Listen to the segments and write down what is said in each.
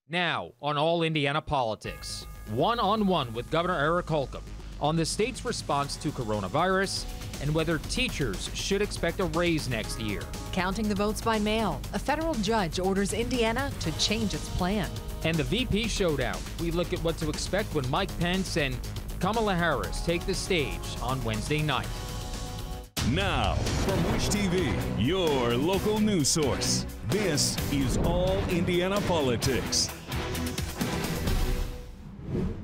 Now, on All Indiana Politics, one-on-one with Governor Eric Holcomb on the state's response to coronavirus and whether teachers should expect a raise next year. Counting the votes by mail, a federal judge orders Indiana to change its plan. And the VP showdown. We look at what to expect when Mike Pence and Kamala Harris take the stage on Wednesday night. Now, from Wish TV, your local news source, this is All Indiana Politics.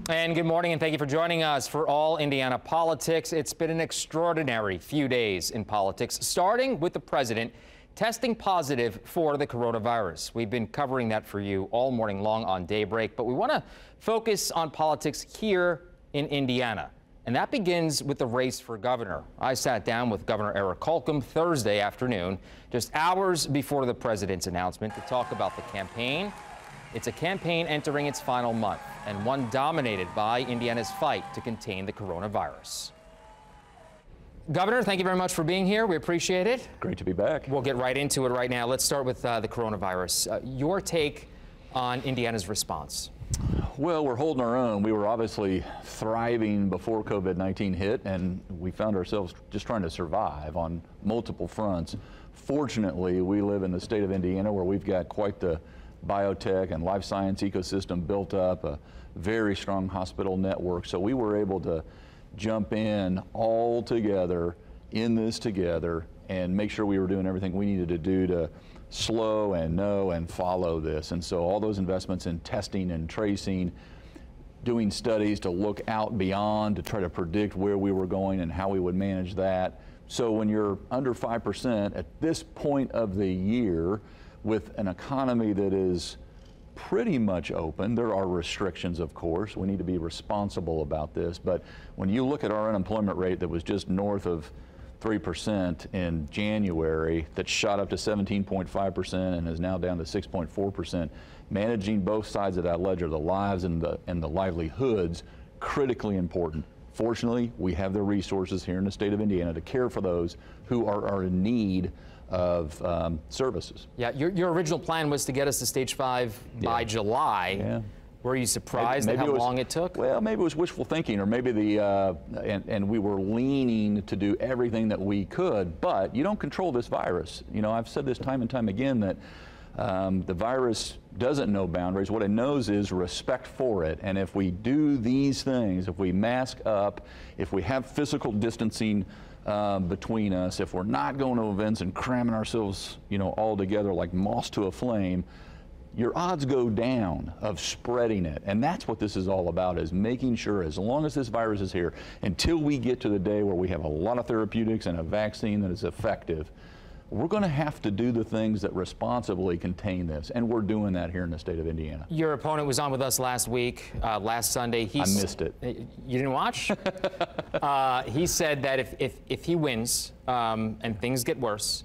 And good morning, and thank you for joining us for All Indiana Politics. It's been an extraordinary few days in politics, starting with the president testing positive for the coronavirus. We've been covering that for you all morning long on Daybreak, but we want to focus on politics here in Indiana. And that begins with the race for governor. I sat down with Governor Eric Holcomb Thursday afternoon, just hours before the president's announcement, to talk about the campaign. It's a campaign entering its final month, and one dominated by Indiana's fight to contain the coronavirus. Governor, thank you very much for being here. We appreciate it. Great to be back. We'll get right into it right now. Let's start with the coronavirus. Your take on Indiana's response. Well, we're holding our own. We were obviously thriving before COVID-19 hit, and we found ourselves just trying to survive on multiple fronts. Fortunately, we live in the state of Indiana where we've got quite the biotech and life science ecosystem built up, a very strong hospital network. So we were able to jump in all together, in this together, and make sure we were doing everything we needed to do to slow and know and follow this. And so all those investments in testing and tracing, doing studies to look out beyond to try to predict where we were going and how we would manage that. So when you're under 5% at this point of the year with an economy that is pretty much open, there are restrictions, of course. We need to be responsible about this. But when you look at our unemployment rate that was just north of 3% in January, that shot up to 17.5% and is now down to 6.4%. Managing both sides of that ledger, the lives and the livelihoods, critically important. Fortunately, we have the resources here in the state of Indiana to care for those who are in need of services. Yeah, your original plan was to get us to stage 5 by July. Yeah. Were you surprised at how long it took? Well, maybe it was wishful thinking, or maybe and we were leaning to do everything that we could, but you don't control this virus. You know, I've said this time and time again that the virus doesn't know boundaries. What it knows is respect for it. And if we do these things, if we mask up, if we have physical distancing between us, if we're not going to events and cramming ourselves, you know, all together like moths to a flame, your odds go down of spreading it. And that's what this is all about, is making sure, as long as this virus is here, until we get to the day where we have a lot of therapeutics and a vaccine that is effective, we're going to have to do the things that responsibly contain this. And we're doing that here in the state of Indiana. Your opponent was on with us last week, last Sunday. I missed it. You didn't watch? He said that if he wins and things get worse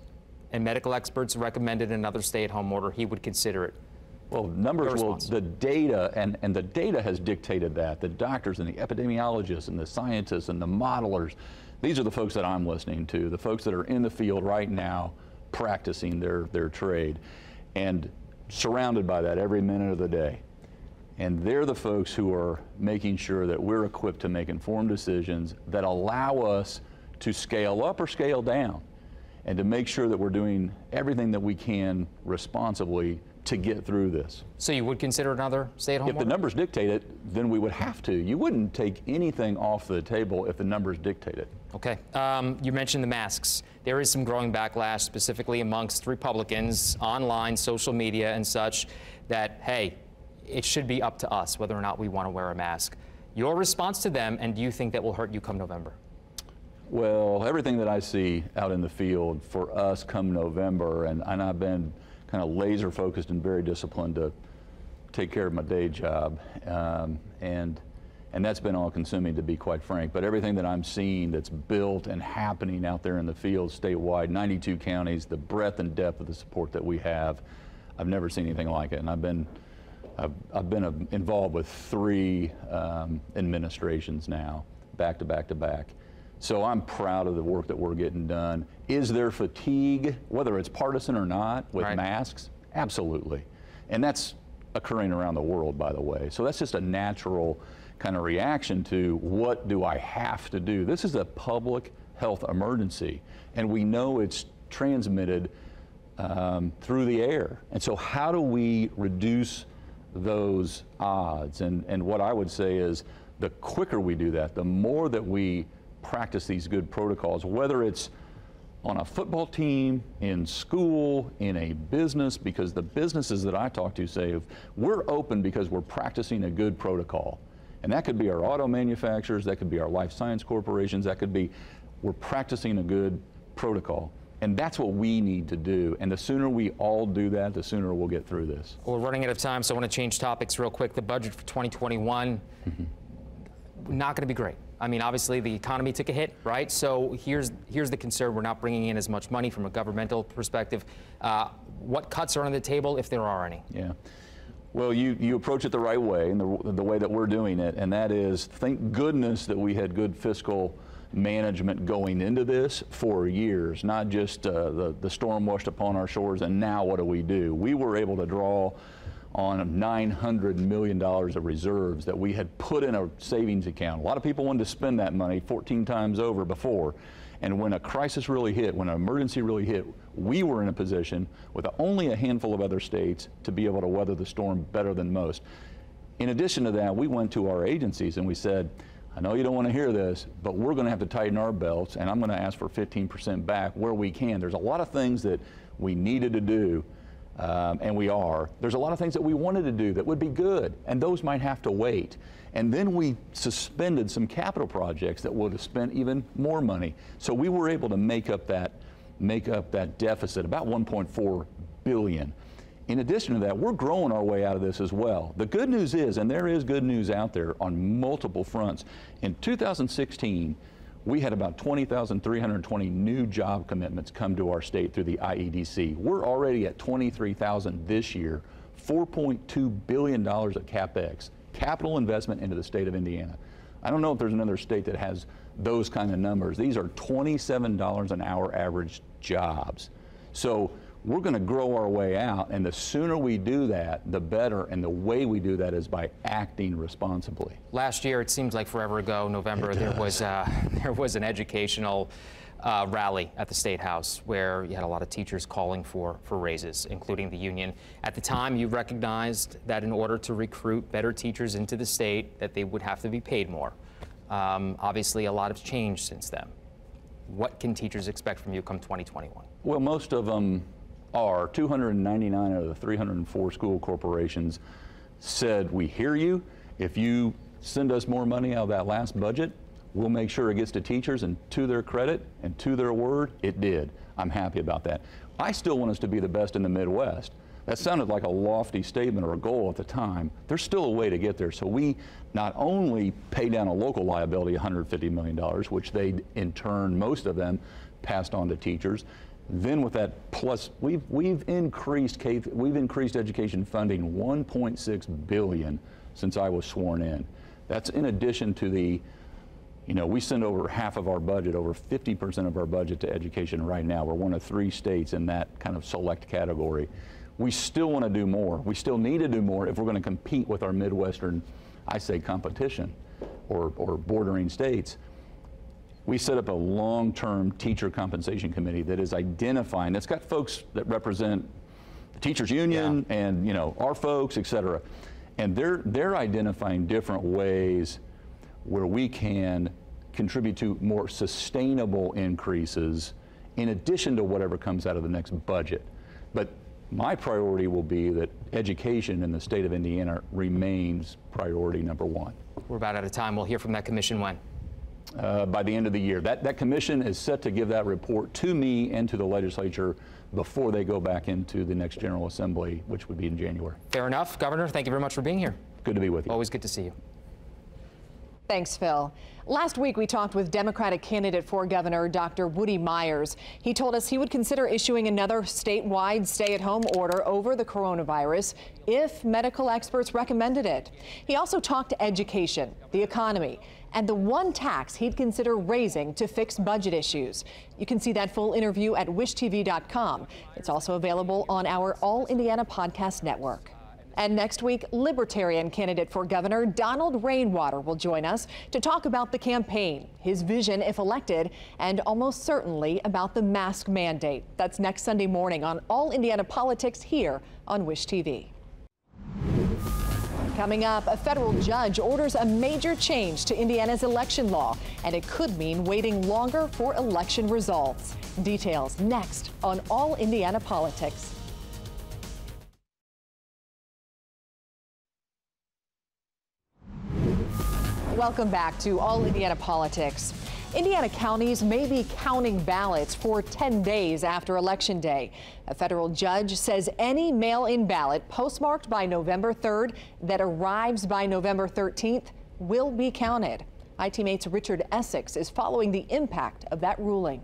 and medical experts recommended another stay-at-home order, he would consider it. Well, numbers will, the data, and the data has dictated that. The doctors and the epidemiologists and the scientists and the modelers, these are the folks that I'm listening to, the folks that are in the field right now practicing their trade and surrounded by that every minute of the day. And they're the folks who are making sure that we're equipped to make informed decisions that allow us to scale up or scale down and to make sure that we're doing everything that we can responsibly to get through this. So you would consider another stay-at-home order? If the numbers dictate it, then we would have to. You wouldn't take anything off the table if the numbers dictate it. Okay. You mentioned the masks. There is some growing backlash, specifically amongst Republicans, online, social media, and such, that, hey, it should be up to us whether or not we want to wear a mask. Your response to them, and do you think that will hurt you come November? Well, everything that I see out in the field for us come November, and I've been kind of laser focused and very disciplined to take care of my day job. And that's been all consuming, to be quite frank. But everything that I'm seeing that's built and happening out there in the field statewide, 92 counties, the breadth and depth of the support that we have, I've never seen anything like it. And I've been involved with 3 administrations now, back to back to back. So I'm proud of the work that we're getting done. Is there fatigue, whether it's partisan or not, with masks? Absolutely. And that's occurring around the world, by the way. So that's just a natural kind of reaction to what do I have to do? This is a public health emergency, and we know it's transmitted through the air. And so how do we reduce those odds? And what I would say is the quicker we do that, the more that we practice these good protocols, whether it's on a football team, in school, in a business, because the businesses that I talk to say, we're open because we're practicing a good protocol. And that could be our auto manufacturers, that could be our life science corporations, that could be, we're practicing a good protocol. And that's what we need to do. And the sooner we all do that, the sooner we'll get through this. Well, we're running out of time, so I want to change topics real quick. The budget for 2021, not going to be great. I mean, obviously the economy took a hit, right? So here's the concern. We're not bringing in as much money from a governmental perspective. What cuts are on the table, if there are any? Yeah. Well, you approach it the right way, and the way that we're doing it, and that is, thank goodness that we had good fiscal management going into this for years, not just the storm washed upon our shores and now what do? We were able to draw on $900 million of reserves that we had put in a savings account. A lot of people wanted to spend that money 14 times over before. And when a crisis really hit, when an emergency really hit, we were in a position with only a handful of other states to be able to weather the storm better than most. In addition to that, we went to our agencies and we said, I know you don't want to hear this, but we're going to have to tighten our belts, and I'm going to ask for 15% back where we can. There's a lot of things that we needed to do, and we are. There's a lot of things that we wanted to do that would be good, and those might have to wait. And then we suspended some capital projects that would have spent even more money. So we were able to make up that deficit, about $1.4 billion. In addition to that, we're growing our way out of this as well. The good news is, and there is good news out there on multiple fronts, in 2016, we had about 20,320 new job commitments come to our state through the IEDC. We're already at 23,000 this year, $4.2 billion of CapEx, capital investment into the state of Indiana. I don't know if there's another state that has those kind of numbers. These are $27 an hour average jobs. So we're going to grow our way out, and the sooner we do that, the better, and the way we do that is by acting responsibly. Last year, it seems like forever ago, November, there was an educational rally at the State House where you had a lot of teachers calling for raises, including the union. At the time, you recognized that in order to recruit better teachers into the state, that they would have to be paid more. Obviously, a lot has changed since then. What can teachers expect from you come 2021? Well, most of them are. 299 out of the 304 school corporations said, we hear you. If you send us more money out of that last budget, we'll make sure it gets to teachers, and to their credit and to their word, it did. I'm happy about that. I still want us to be the best in the Midwest. That sounded like a lofty statement or a goal at the time. There's still a way to get there. So we not only pay down a local liability, $150 million, which they, in turn, most of them, passed on to teachers. Then with that, plus we've increased education funding $1.6 billion since I was sworn in. That's in addition to the, we send over half of our budget, over 50% of our budget to education right now. We're one of 3 states in that kind of select category. We still want to do more. We still need to do more if we're going to compete with our Midwestern, I say, competition or bordering states. We set up a long-term teacher compensation committee that is identifying, that's got folks that represent the teachers union and our folks, et cetera. And they're identifying different ways where we can contribute to more sustainable increases in addition to whatever comes out of the next budget. But my priority will be that education in the state of Indiana remains priority #1. We're about out of time. We'll hear from that commission when? By the end of the year. That commission is set to give that report to me and to the legislature before they go back into the next General Assembly, which would be in January. Fair enough. Governor, thank you very much for being here. Good to be with you. Always good to see you. Thanks, Phil. Last week, we talked with Democratic candidate for governor, Dr. Woody Myers. He told us he would consider issuing another statewide stay-at-home order over the coronavirus if medical experts recommended it. He also talked to education, the economy, and the one tax he'd consider raising to fix budget issues. You can see that full interview at wishtv.com. It's also available on our All Indiana Podcast Network. And next week, Libertarian candidate for governor Donald Rainwater will join us to talk about the campaign, his vision if elected, and almost certainly about the mask mandate. That's next Sunday morning on All Indiana Politics here on Wish TV. Coming up, a federal judge orders a major change to Indiana's election law, and it could mean waiting longer for election results. Details next on All Indiana Politics. Welcome back to All Indiana Politics. Indiana counties may be counting ballots for 10 days after Election Day. A federal judge says any mail-in ballot postmarked by November 3rd that arrives by November 13th will be counted. ITMate's Richard Essex is following the impact of that ruling.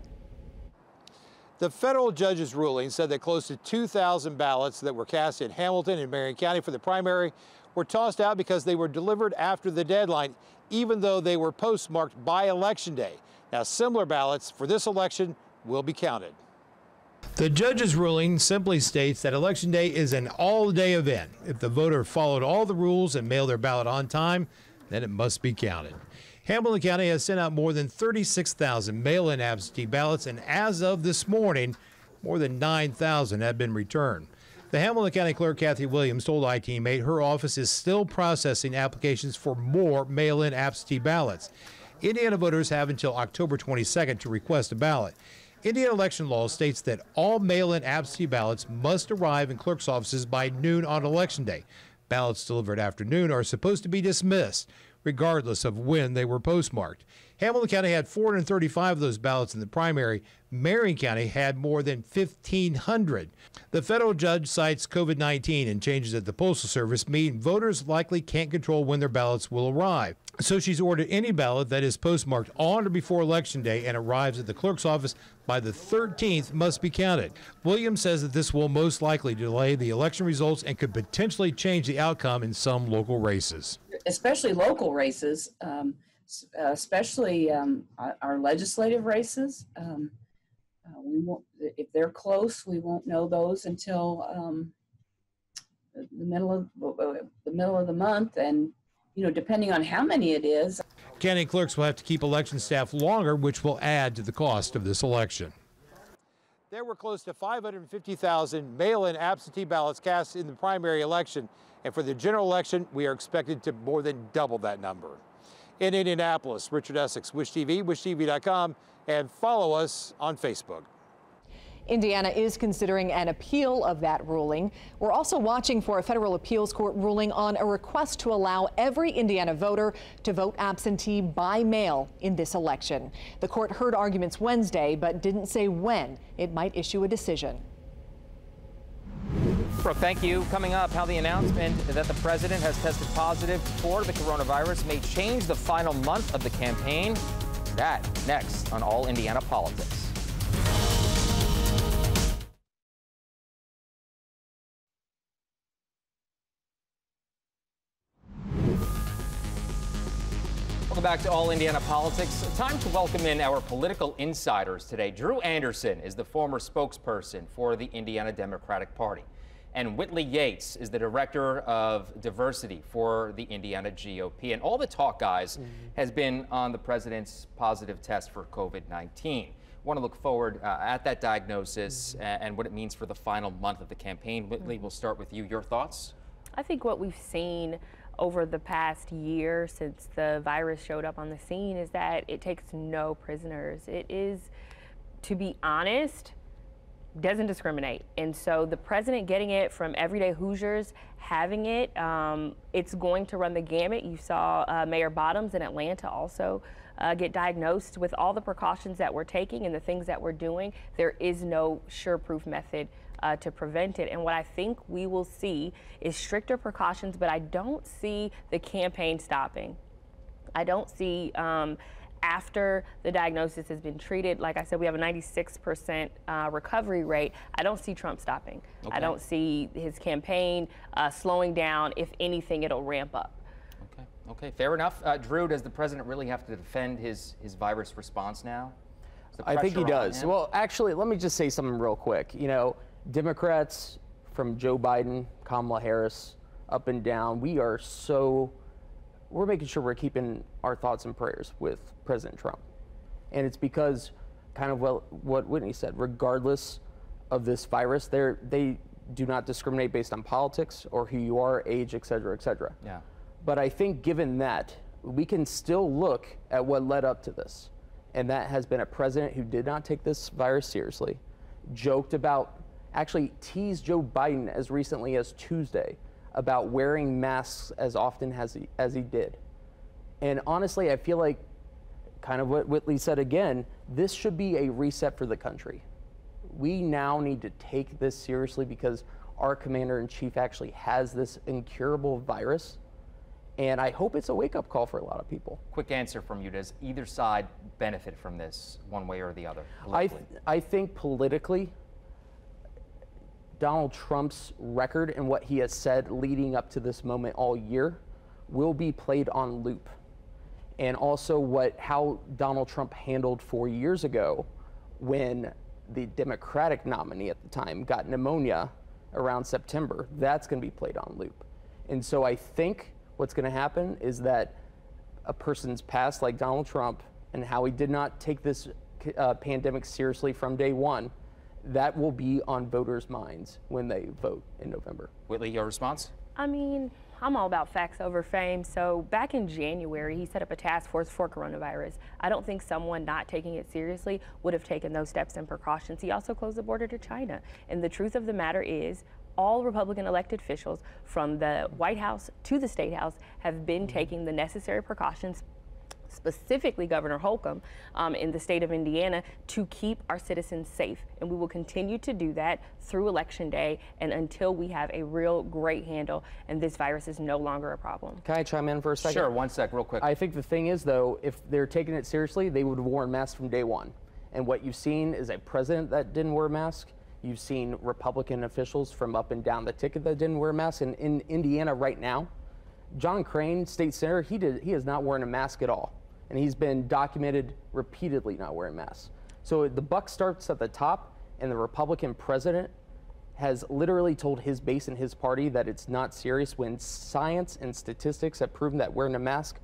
The federal judge's ruling said that close to 2,000 ballots that were cast in Hamilton and Marion County for the primary were tossed out because they were delivered after the deadline, even though they were postmarked by Election Day. Now, similar ballots for this election will be counted. The judge's ruling simply states that Election Day is an all-day event. If the voter followed all the rules and mailed their ballot on time, then it must be counted. Hamilton County has sent out more than 36,000 mail-in absentee ballots, and as of this morning, more than 9,000 have been returned. The Hamilton County Clerk, Kathy Williams, told ITMate her office is still processing applications for more mail-in absentee ballots. Indiana voters have until October 22nd to request a ballot. Indiana election law states that all mail-in absentee ballots must arrive in clerk's offices by noon on Election Day. Ballots delivered after noon are supposed to be dismissed, regardless of when they were postmarked. Hamilton County had 435 of those ballots in the primary. Marion County had more than 1,500. The federal judge cites COVID-19 and changes at the Postal Service mean voters likely can't control when their ballots will arrive. So she's ordered any ballot that is postmarked on or before Election Day and arrives at the clerk's office by the 13th must be counted. Williams says that this will most likely delay the election results and could potentially change the outcome in some local races. Especially local races, especially our legislative races. We won't, if they're close, we won't know those until the middle of the month, and depending on how many it is. County clerks will have to keep election staff longer, which will add to the cost of this election. There were close to 550,000 mail-in absentee ballots cast in the primary election, and for the general election, we are expected to more than double that number. In Indianapolis, Richard Essex, Wish TV, wishtv.com, and follow us on Facebook. Indiana is considering an appeal of that ruling. We're also watching for a federal appeals court ruling on a request to allow every Indiana voter to vote absentee by mail in this election. The court heard arguments Wednesday, but didn't say when it might issue a decision. Brooke, thank you. Coming up, how the announcement that the president has tested positive for the coronavirus may change the final month of the campaign. That next on All Indiana Politics. Welcome back to All Indiana Politics. Time to welcome in our political insiders today. Drew Anderson is the former spokesperson for the Indiana Democratic Party. And Whitley Yates is the director of diversity for the Indiana GOP. And all the talk, guys, has been on the president's positive test for COVID-19. Want to look forward at that diagnosis and what it means for the final month of the campaign. Whitley, we'll start with you. Your thoughts? I think what we've seen over the past year since the virus showed up on the scene is that it takes no prisoners. It is, to be honest, doesn't discriminate. And so the president getting it from everyday Hoosiers having it, it's going to run the gamut. You saw Mayor Bottoms in Atlanta also get diagnosed. With all the precautions that we're taking and the things that we're doing, there is no sure-proof method to prevent it. And what I think we will see is stricter precautions, but I don't see the campaign stopping. I don't see after the diagnosis has been treated, like I said, we have a 96% recovery rate. I don't see Trump stopping. Okay. I don't see his campaign slowing down. If anything, it'll ramp up. Okay, fair enough. Drew, does the president really have to defend his virus response now? I think he does. Well, actually, let me just say something real quick. Democrats from Joe Biden, Kamala Harris, up and down. We're making sure we're keeping our thoughts and prayers with President Trump. And it's because, kind of what Whitney said, regardless of this virus, they do not discriminate based on politics or who you are, age, et cetera, et cetera. Yeah. But I think given that, we can still look at what led up to this. And that has been a president who did not take this virus seriously, joked about, actually teased Joe Biden as recently as Tuesday about wearing masks as often as he did. And honestly, I feel like, kind of what Whitley said again, this should be a reset for the country. We now need to take this seriously because our commander-in-chief actually has this incurable virus. And I hope it's a wake-up call for a lot of people. Quick answer from you. Does either side benefit from this one way or the other? I think politically, Donald Trump's record and what he has said leading up to this moment all year will be played on loop. And also how Donald Trump handled 4 years ago when the Democratic nominee at the time got pneumonia around September, that's going to be played on loop. And so I think what's going to happen is that a person's past, like Donald Trump, and how he did not take this pandemic seriously from day one, that will be on voters' minds when they vote in November. Whitley, your response? I mean, I'm all about facts over fame. So back in January, he set up a task force for coronavirus. I don't think someone not taking it seriously would have taken those steps and precautions. He also closed the border to China. And the truth of the matter is, all Republican elected officials from the White House to the State House have been taking the necessary precautions, specifically Governor Holcomb in the state of Indiana, to keep our citizens safe. And we will continue to do that through Election Day and until we have a real great handle and this virus is no longer a problem. Can I chime in for a second? Sure, 1 sec, real quick. I think the thing is, though, if they're taking it seriously, they would have worn masks from day one. And what you've seen is a president that didn't wear a mask. You've seen Republican officials from up and down the ticket that didn't wear masks. And in Indiana right now, John Crane, state senator, he is not wearing a mask at all. And he's been documented repeatedly not wearing masks. So the buck starts at the top, and the Republican president has literally told his base and his party that it's not serious when science and statistics have proven that wearing a mask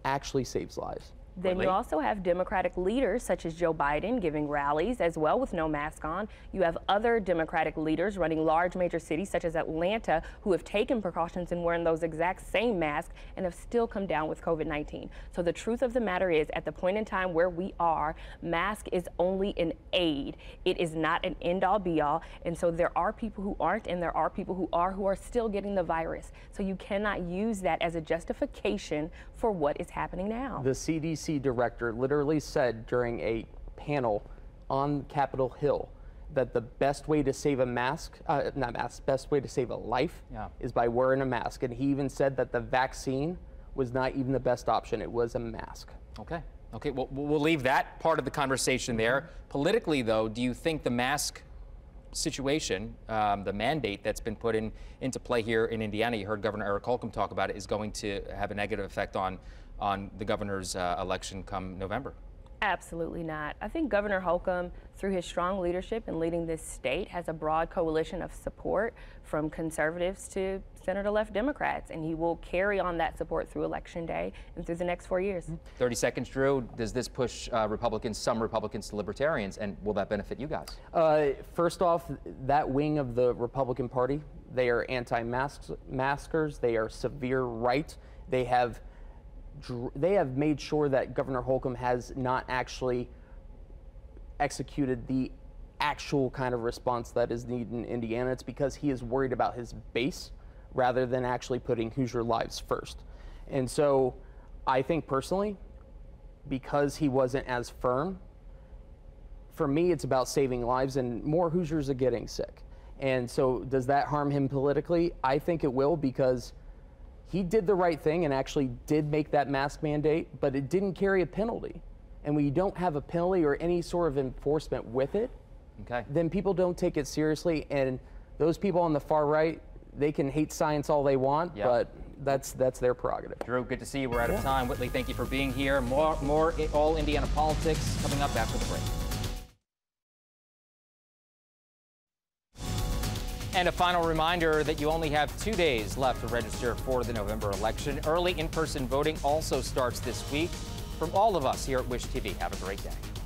actually saves lives. Then you also have Democratic leaders such as Joe Biden giving rallies as well with no mask on. You have other Democratic leaders running large major cities such as Atlanta who have taken precautions in wearing those exact same masks and have still come down with COVID-19. So the truth of the matter is, at the point in time where we are, mask is only an aid. It is not an end-all be-all. And so there are people who aren't and there are people who are still getting the virus. So you cannot use that as a justification for what is happening now. The CDC director literally said during a panel on Capitol Hill that the best way to save a best way to save a life is by wearing a mask. And he even said that the vaccine was not even the best option. It was a mask. Okay. Okay, well, we'll leave that part of the conversation there. Politically, though, do you think the mask situation, the mandate that's been put into play here in Indiana, you heard Governor Eric Holcomb talk about it, is going to have a negative effect on the governor's election come November? Absolutely not. I think Governor Holcomb, through his strong leadership in leading this state, has a broad coalition of support from conservatives to center-to-left Democrats, and he will carry on that support through Election Day and through the next 4 years. 30 seconds, Drew. Does this push some Republicans to libertarians, and will that benefit you guys? First off, that wing of the Republican Party, they are anti-maskers. They are severe right. They have made sure that Governor Holcomb has not actually executed the actual kind of response that is needed in Indiana. It's because he is worried about his base rather than actually putting Hoosier lives first. And so I think personally, because he wasn't as firm, for me, it's about saving lives, and more Hoosiers are getting sick. And so does that harm him politically? I think it will, because he did the right thing and actually did make that mask mandate, but it didn't carry a penalty. And when you don't have a penalty or any sort of enforcement with it, then people don't take it seriously. And those people on the far right, they can hate science all they want, but that's their prerogative. Drew, good to see you. We're out of time. Whitley, thank you for being here. More All Indiana Politics coming up after the break. And a final reminder that you only have 2 days left to register for the November election. Early in-person voting also starts this week. From all of us here at Wish TV, have a great day.